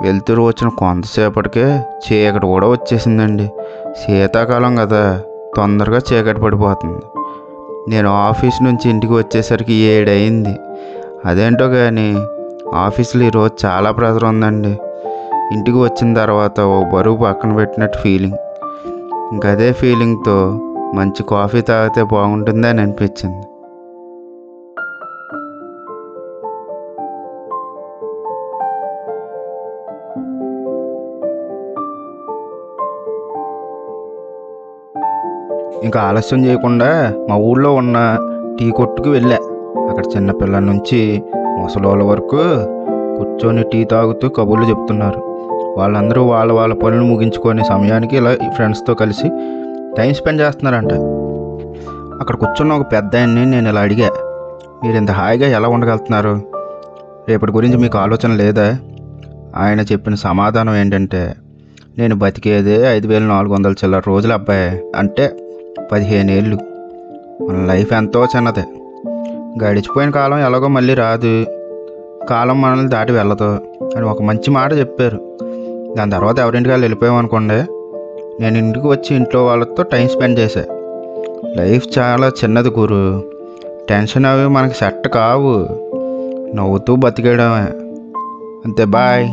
వెలుతురు వచ్చిన కొంతసేపటికే చీకటి కూడా వచ్చేసిందండి. శీతాకాలం కదా, తొందరగా చీకటి పడిపోతుంది. నేను ఆఫీస్ నుంచి ఇంటికి వచ్చేసరికి 7 అయింది. అదేంటో కానీ ఆఫీస్లో ఈరోజు చాలా ప్రెజర్ ఉందండి. ఇంటికి వచ్చిన తర్వాత ఓ బరువు పక్కన పెట్టినట్టు ఫీలింగ్. ఇంకా అదే ఫీలింగ్తో మంచి కాఫీ తాగితే బాగుంటుంది అని అనిపించింది. ఇంకా ఆలస్యం చేయకుండా మా ఊళ్ళో ఉన్న టీ కొట్టుకు వెళ్ళా. అక్కడ చిన్నపిల్లల నుంచి ముసలోళ్ళ వరకు కూర్చొని టీ తాగుతూ కబుర్లు చెప్తున్నారు. వాళ్ళందరూ వాళ్ళ వాళ్ళ పనులు ముగించుకొని సమయానికి ఇలా ఫ్రెండ్స్తో కలిసి టైం స్పెండ్ చేస్తున్నారంట. అక్కడ కూర్చున్న ఒక పెద్ద ఆయన్ని నేను ఇలా అడిగా, మీరు ఇంత హాయిగా ఎలా ఉండగలుగుతున్నారు? రేపటి గురించి మీకు ఆలోచన లేదా? ఆయన చెప్పిన సమాధానం ఏంటంటే, నేను బతికేదే 5400 చిల్లర రోజులు అబ్బాయి, అంటే 15 ఏళ్ళు. మన లైఫ్ ఎంతో చిన్నదే. గడిచిపోయిన కాలం ఎలాగో మళ్ళీ రాదు, కాలం మనల్ని దాటి వెళ్ళదు అని ఒక మంచి మాట చెప్పారు. దాని తర్వాత ఎవరింటికి వాళ్ళు వెళ్ళిపోయామనుకోండి, నేను ఇంటికి వచ్చి ఇంట్లో వాళ్ళతో టైం స్పెండ్ చేశా. లైఫ్ చాలా చిన్నది గురు. టెన్షన్ అవి మనకి సెట్ కావు. నవ్వుతూ బతికేయడమే. అంతే, బాయ్.